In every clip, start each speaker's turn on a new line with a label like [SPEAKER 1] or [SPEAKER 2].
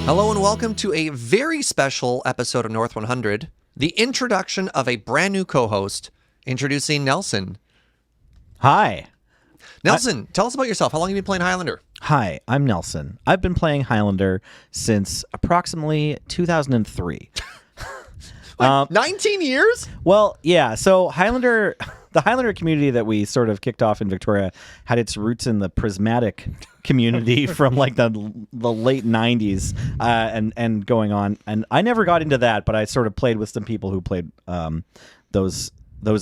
[SPEAKER 1] Hello and welcome to a very special episode of North 100, the introduction of a brand new co-host, introducing Nelson.
[SPEAKER 2] Hi.
[SPEAKER 1] Nelson, tell us about yourself. How long have you been playing Highlander?
[SPEAKER 2] Hi, I'm Nelson. I've been playing Highlander since approximately 2003.
[SPEAKER 1] 19 years?
[SPEAKER 2] Well, yeah, so Highlander, the Highlander community that we sort of kicked off in Victoria had its roots in the prismatic community from like the late 90s and going on. And I never got into that, but I sort of played with some people who played those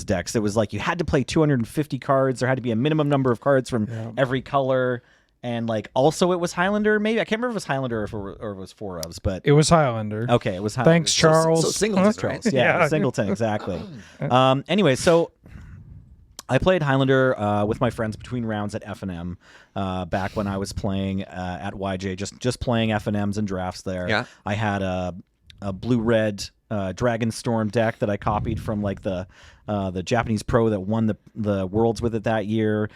[SPEAKER 2] decks. It was like you had to play 250 cards. There had to be a minimum number of cards from every color. And like also it was Highlander, maybe. I can't remember if it was Highlander or it was four ofs, but
[SPEAKER 3] it was Highlander.
[SPEAKER 2] Okay, it was Highlander.
[SPEAKER 3] Thanks, Charles.
[SPEAKER 1] So Singleton, right?
[SPEAKER 2] Yeah, Singleton, exactly. Anyway, so I played Highlander with my friends between rounds at F&M back when I was playing at YJ, just playing F&Ms and drafts there.
[SPEAKER 1] Yeah.
[SPEAKER 2] I had a blue-red Dragonstorm deck that I copied from like the Japanese pro that won the Worlds with it that year.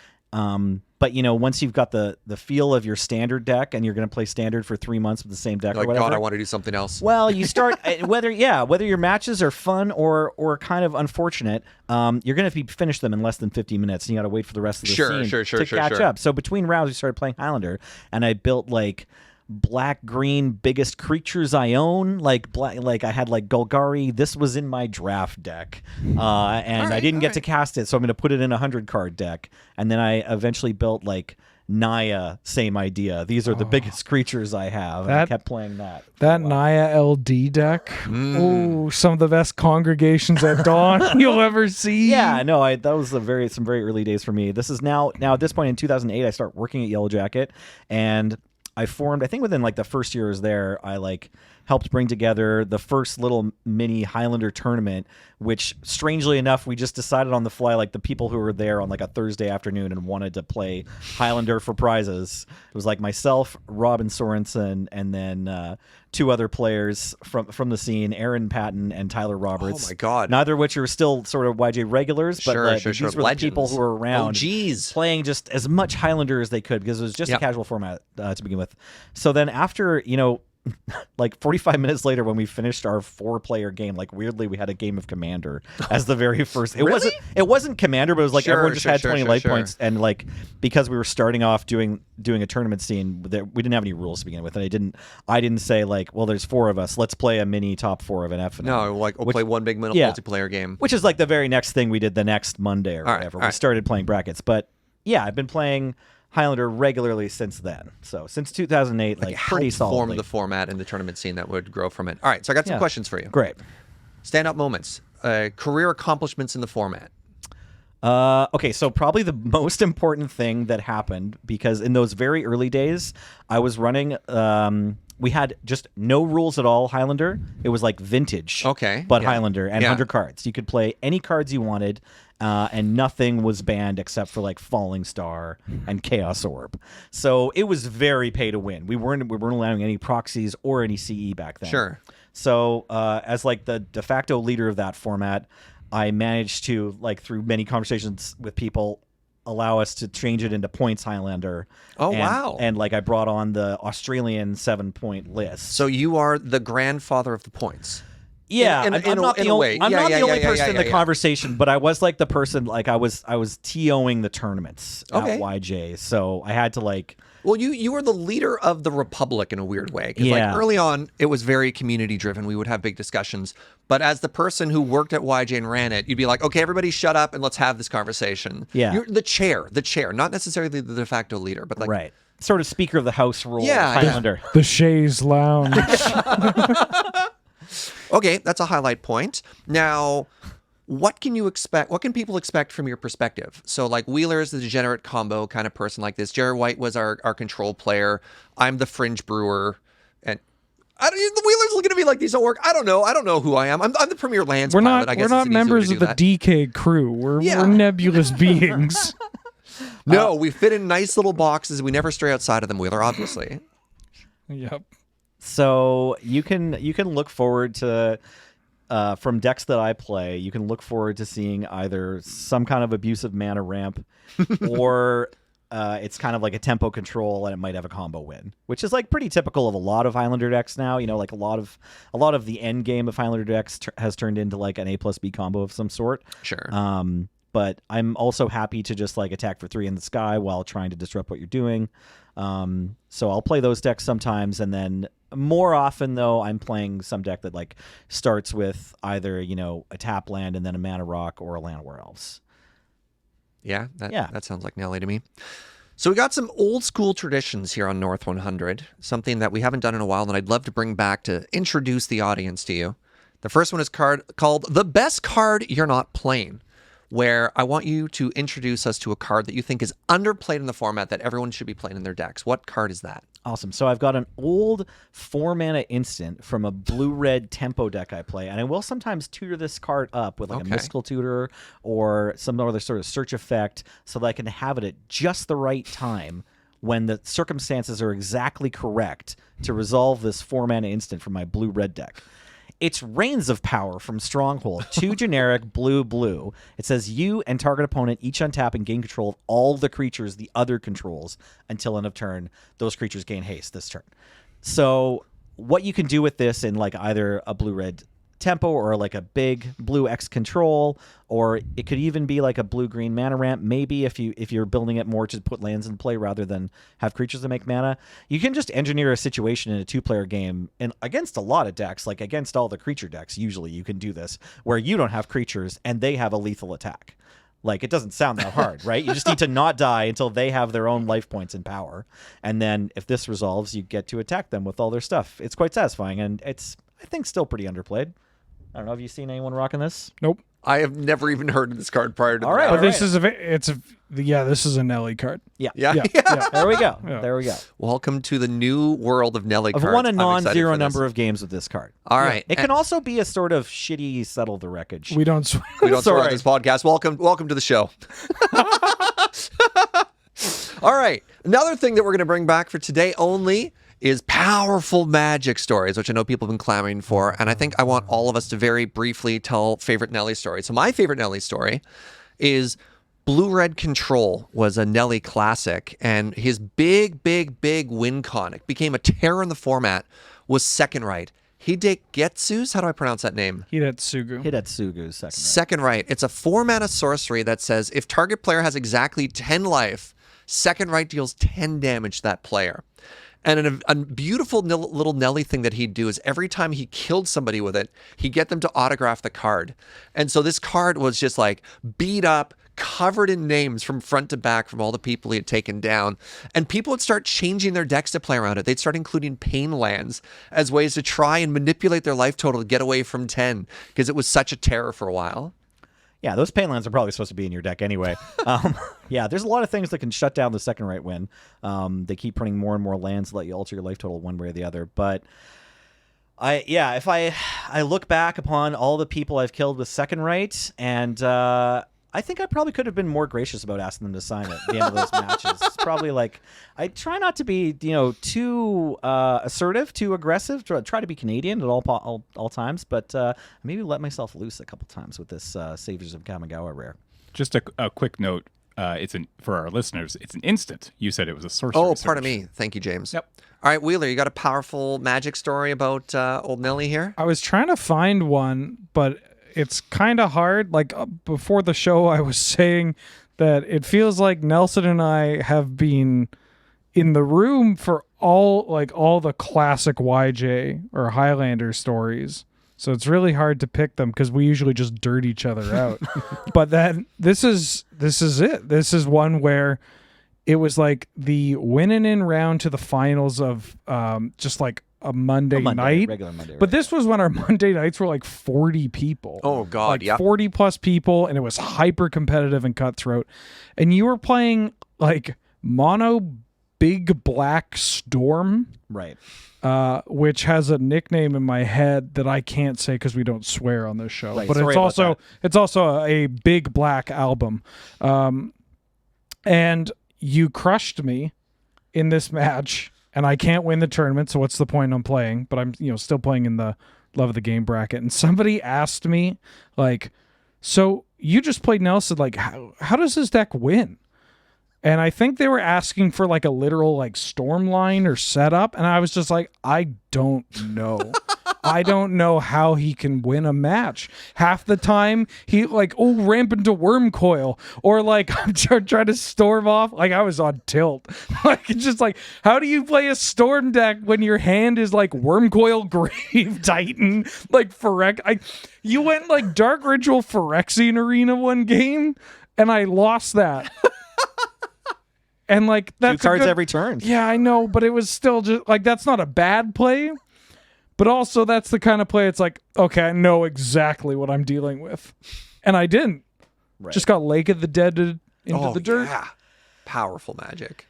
[SPEAKER 2] But you know, once you've got the feel of your standard deck and you're going to play standard for 3 months with the same deck,
[SPEAKER 1] Like,
[SPEAKER 2] or whatever.
[SPEAKER 1] God, I want to do something else.
[SPEAKER 2] Well, you start whether your matches are fun or kind of unfortunate, you're going to finish them in less than 50 minutes, and you got to wait for the rest of the scene to catch up. So between rounds, we started playing Highlander, and I built like black-green biggest creatures I own, like I had like Golgari. This was in my draft deck, and I didn't get to cast it, so I'm going to put it in a 100-card deck. And then I eventually built like Naya, same idea. These are the biggest creatures I have. And I kept playing that.
[SPEAKER 3] That Naya LD deck. Oh, some of the best congregations at dawn you'll ever see.
[SPEAKER 2] Yeah, no, that was some very early days for me. This is now at this point in 2008, I start working at Yellow Jacket, and I formed, I think within like the first year I was there, I like helped bring together the first little mini Highlander tournament, which strangely enough, we just decided on the fly, like the people who were there on like a Thursday afternoon and wanted to play Highlander for prizes. It was like myself, Robin Sorensen, and then two other players from the scene, Aaron Patton and Tyler Roberts.
[SPEAKER 1] Oh my God.
[SPEAKER 2] Neither of which are still sort of YJ regulars, but these were the people who were around playing just as much Highlander as they could, because it was just a casual format to begin with. So then after, like 45 minutes later, when we finished our 4-player game, like weirdly we had a game of Commander as the very first. It wasn't Commander, but it was like everyone just had 20 life points, and like because we were starting off doing a tournament scene, we didn't have any rules to begin with, and I didn't say like, well, there's 4 of us, let's play a mini top 4 of an F.
[SPEAKER 1] No, like we'll play one big multiplayer game,
[SPEAKER 2] which is like the very next thing we did the next Monday or whatever. We started playing brackets, but yeah, I've been playing Highlander regularly since then. So since 2008, like pretty solidly.
[SPEAKER 1] Form the format and the tournament scene that would grow from it. All right, so I got some questions for you.
[SPEAKER 2] Great.
[SPEAKER 1] Stand-up moments, career accomplishments in the format.
[SPEAKER 2] Okay, so probably the most important thing that happened, because in those very early days, I was running. We had just no rules at all, Highlander. It was like vintage, but Highlander and 100 cards. You could play any cards you wanted, and nothing was banned except for like Falling Star and Chaos Orb. So it was very pay to win. We weren't allowing any proxies or any CE back then.
[SPEAKER 1] Sure.
[SPEAKER 2] So as like the de facto leader of that format, I managed to, like through many conversations with people, allow us to change it into points Highlander.
[SPEAKER 1] Wow.
[SPEAKER 2] And like I brought on the Australian 7-point list.
[SPEAKER 1] So you are the grandfather of the points.
[SPEAKER 2] Yeah, I'm not the only person in the conversation, but I was like the person, like I was TOing the tournaments at YJ, so I had to like.
[SPEAKER 1] Well, you were the leader of the Republic in a weird way. Because like early on, it was very community driven. We would have big discussions. But as the person who worked at YJ and ran it, you'd be like, okay, everybody shut up and let's have this conversation.
[SPEAKER 2] Yeah.
[SPEAKER 1] You're the chair, not necessarily the de facto leader, but like.
[SPEAKER 2] Right. Sort of Speaker of the House role. Highlander.
[SPEAKER 3] The Shays Lounge.
[SPEAKER 1] Okay, that's a highlight point. Now, what can you expect? What can people expect from your perspective? So, like, Wheeler's the degenerate combo kind of person like this. Jared White was our control player. I'm the fringe brewer, and the Wheeler's looking at me like these don't work. I don't know. I don't know who I am. I'm the Premier Lands pilot. I guess
[SPEAKER 3] we're not members of the DK crew. We're nebulous beings.
[SPEAKER 1] No, we fit in nice little boxes. We never stray outside of them, Wheeler. Obviously.
[SPEAKER 3] Yep.
[SPEAKER 2] So you can look forward to from decks that I play, you can look forward to seeing either some kind of abusive mana ramp or it's kind of like a tempo control, and it might have a combo win, which is like pretty typical of a lot of Highlander decks now. Like a lot of the end game of Highlander decks has turned into like an A+B combo of some sort.
[SPEAKER 1] Sure.
[SPEAKER 2] But I'm also happy to just like attack for 3 in the sky while trying to disrupt what you're doing. So I'll play those decks sometimes, and then more often though, I'm playing some deck that like starts with either a tap land and then a mana rock or a Llanowar Elves.
[SPEAKER 1] Yeah, that sounds like Nelly to me. So we got some old school traditions here on North 100, something that we haven't done in a while and I'd love to bring back to introduce the audience to you. The first one is called The Best Card You're Not Playing, where I want you to introduce us to a card that you think is underplayed in the format that everyone should be playing in their decks. What card is that?
[SPEAKER 2] Awesome. So I've got an old 4-mana instant from a blue-red tempo deck I play, and I will sometimes tutor this card up with like a mystical tutor or some other sort of search effect so that I can have it at just the right time when the circumstances are exactly correct to resolve this 4-mana instant from my blue-red deck. It's Reigns of Power from Stronghold. 2 generic, blue. It says you and target opponent each untap and gain control of all the creatures the other controls until end of turn. Those creatures gain haste this turn. So what you can do with this in like either a blue-red tempo or like a big blue X control, or it could even be like a blue-green mana ramp. Maybe if you're building it more to put lands in play rather than have creatures that make mana, you can just engineer a situation in a 2-player game, and against a lot of decks, like against all the creature decks, usually you can do this where you don't have creatures and they have a lethal attack. Like, it doesn't sound that hard, right? You just need to not die until they have their own life points and power, and then if this resolves, you get to attack them with all their stuff. It's quite satisfying, and it's, I think, still pretty underplayed. I don't know. Have you seen anyone rocking this?
[SPEAKER 3] Nope.
[SPEAKER 1] I have never even heard of this card prior to.
[SPEAKER 2] All right,
[SPEAKER 3] but this is this is a Nelly card.
[SPEAKER 2] Yeah. There we go.
[SPEAKER 3] Yeah.
[SPEAKER 2] There we go.
[SPEAKER 1] Welcome to the new world of Nelly cards.
[SPEAKER 2] I've won a non-zero number of games with this card.
[SPEAKER 1] All right.
[SPEAKER 2] It can also be a sort of shitty settle the wreckage.
[SPEAKER 3] We don't
[SPEAKER 1] swear on this podcast. Welcome to the show. All right. Another thing that we're going to bring back for today only is powerful Magic stories, which I know people have been clamoring for. And I think I want all of us to very briefly tell favorite Nelly stories. So my favorite Nelly story is Blue-Red Control was a Nelly classic. And his big win con, it became a terror in the format, was Second Right. Hidegetsu's, how do I pronounce that name?
[SPEAKER 2] Hidetsugu's Second Right.
[SPEAKER 1] Second Right. It's a 4-mana sorcery that says if target player has exactly 10 life, Second Right deals 10 damage to that player. And a beautiful little Nelly thing that he'd do is every time he killed somebody with it, he'd get them to autograph the card. And so this card was just like beat up, covered in names from front to back from all the people he had taken down. And people would start changing their decks to play around it. They'd start including pain lands as ways to try and manipulate their life total to get away from 10 because it was such a terror for a while.
[SPEAKER 2] Yeah, those pain lands are probably supposed to be in your deck anyway. Yeah, there's a lot of things that can shut down the Second Right win. They keep printing more and more lands to let you alter your life total one way or the other. But if I look back upon all the people I've killed with Second Right, and I think I probably could have been more gracious about asking them to sign it at the end of those matches. It's probably like, I try not to be, too assertive, too aggressive. Try to be Canadian at all times, but maybe let myself loose a couple times with this Saviors of Kamigawa rare.
[SPEAKER 4] Just a quick note. For our listeners, it's an instant. You said it was a sorcery.
[SPEAKER 1] Oh, pardon me. Thank you, James.
[SPEAKER 4] Yep.
[SPEAKER 1] All right, Wheeler, you got a powerful Magic story about old Nelly here?
[SPEAKER 3] I was trying to find one, but it's kind of hard. Like before the show, I was saying that it feels like Nelson and I have been in the room for all the classic YJ or Highlander stories. So it's really hard to pick them because we usually just dirt each other out. But then this is it. This is one where it was like the winning in round to the finals of just like a Monday night.
[SPEAKER 2] Regular Monday.
[SPEAKER 3] But this was when our Monday nights were like 40 people.
[SPEAKER 1] Oh, God,
[SPEAKER 3] like 40 plus people, and it was hyper competitive and cutthroat. And you were playing like mono big black storm.
[SPEAKER 2] Right.
[SPEAKER 3] Which has a nickname in my head that I can't say because we don't swear on this show.
[SPEAKER 2] Right,
[SPEAKER 3] but it's also a big black album. And you crushed me in this match, and I can't win the tournament, so what's the point I'm playing? But I'm still playing in the love of the game bracket. And somebody asked me, like, so you just played Nelson, like, how does this deck win? And I think they were asking for like a literal like storm line or setup. And I was just like, I don't know. I don't know how he can win a match. Half the time he like, ramp into worm coil, or like I'm trying to storm off. Like I was on tilt. Like it's just like, how do you play a storm deck when your hand is like worm coil, grave titan, like you went like dark ritual Phyrexian arena one game, and I lost that. And like that's
[SPEAKER 2] 2 cards every turn.
[SPEAKER 3] Yeah, I know, but it was still just like that's not a bad play. But also, that's the kind of play it's like, okay, I know exactly what I'm dealing with. And I didn't. Right. Just got Lake of the Dead into the dirt.
[SPEAKER 1] Yeah. Powerful Magic.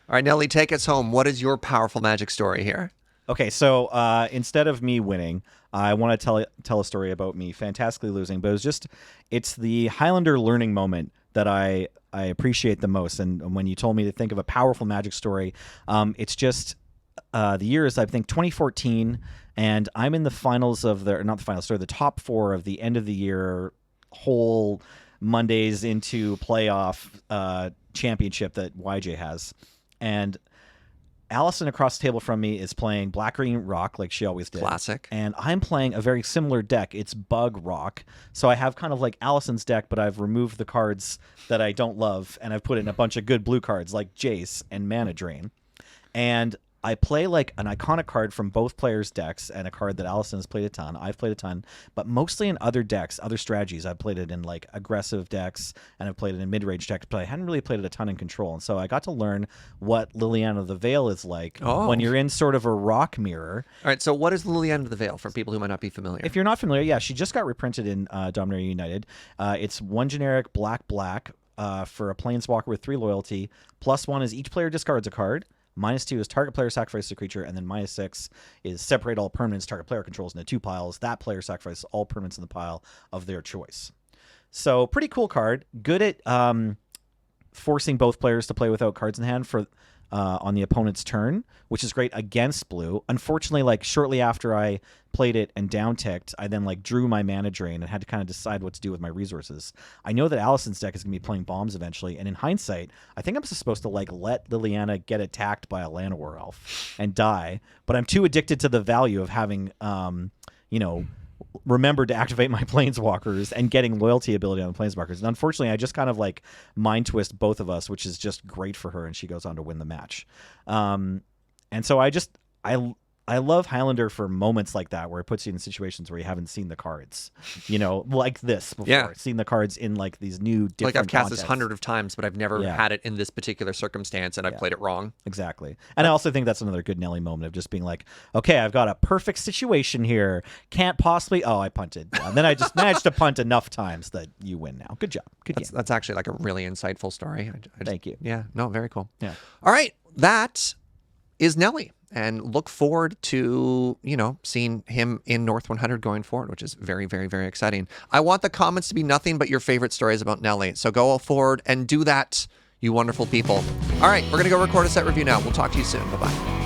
[SPEAKER 1] All right, Nelly, take us home. What is your powerful Magic story here?
[SPEAKER 2] Okay, so instead of me winning, I want to tell a story about me fantastically losing. But it's the Highlander learning moment that I appreciate the most. And when you told me to think of a powerful Magic story, it's just the year is, I think, 2014. And I'm in the finals of the top 4 of the end of the year whole Mondays into playoff championship that YJ has. And Allison across the table from me is playing Black Green Rock like she always did.
[SPEAKER 1] Classic.
[SPEAKER 2] And I'm playing a very similar deck. It's Bug Rock. So I have kind of like Allison's deck, but I've removed the cards that I don't love, and I've put in a bunch of good blue cards like Jace and Mana Drain. And I play like an iconic card from both players' decks, and a card that Allison has played a ton. I've played a ton, but mostly in other decks, other strategies. I've played it in like aggressive decks, and I've played it in mid-range decks, but I hadn't really played it a ton in control. And so I got to learn what Liliana of the Veil is like when you're in sort of a rock mirror.
[SPEAKER 1] All right, so what is Liliana of the Veil for people who might not be familiar?
[SPEAKER 2] If you're not familiar, yeah, she just got reprinted in Dominaria United. It's 1 generic black for a planeswalker with 3 loyalty. +1 is each player discards a card. -2 is target player sacrifices a creature, and then -6 is separate all permanents target player controls into 2 piles. That player sacrifices all permanents in the pile of their choice. So pretty cool card. Good at forcing both players to play without cards in hand for on the opponent's turn, which is great against blue. Unfortunately, like shortly after I played it and down-ticked, I then like drew my Mana Drain and had to kind of decide what to do with my resources. I know that Allison's deck is going to be playing bombs eventually, and in hindsight, I think I'm supposed to like let Liliana get attacked by a Llanowar Elf and die, but I'm too addicted to the value of having, remembered to activate my planeswalkers and getting loyalty ability on the planeswalkers. And unfortunately, I just kind of like mind twist both of us, which is just great for her, and she goes on to win the match. And so I love Highlander for moments like that, where it puts you in situations where you haven't seen the cards, like this before.
[SPEAKER 1] Yeah.
[SPEAKER 2] Seen the cards in like these new different
[SPEAKER 1] like I've cast this
[SPEAKER 2] contexts.
[SPEAKER 1] 100 of times, but I've never had it in this particular circumstance, and I've played it wrong.
[SPEAKER 2] Exactly. And I also think that's another good Nelly moment of just being like, okay, I've got a perfect situation here. Can't possibly. Oh, I punted. And then I just managed to punt enough times that you win now. Good job. Good game.
[SPEAKER 1] That's actually like a really insightful story.
[SPEAKER 2] Thank you.
[SPEAKER 1] Yeah. No, very cool.
[SPEAKER 2] Yeah.
[SPEAKER 1] All right. That is Nelly. And look forward to, seeing him in North 100 going forward, which is very, very, very exciting. I want the comments to be nothing but your favorite stories about Nelly. So go forward and do that, you wonderful people. All right, we're going to go record a set review now. We'll talk to you soon. Bye-bye.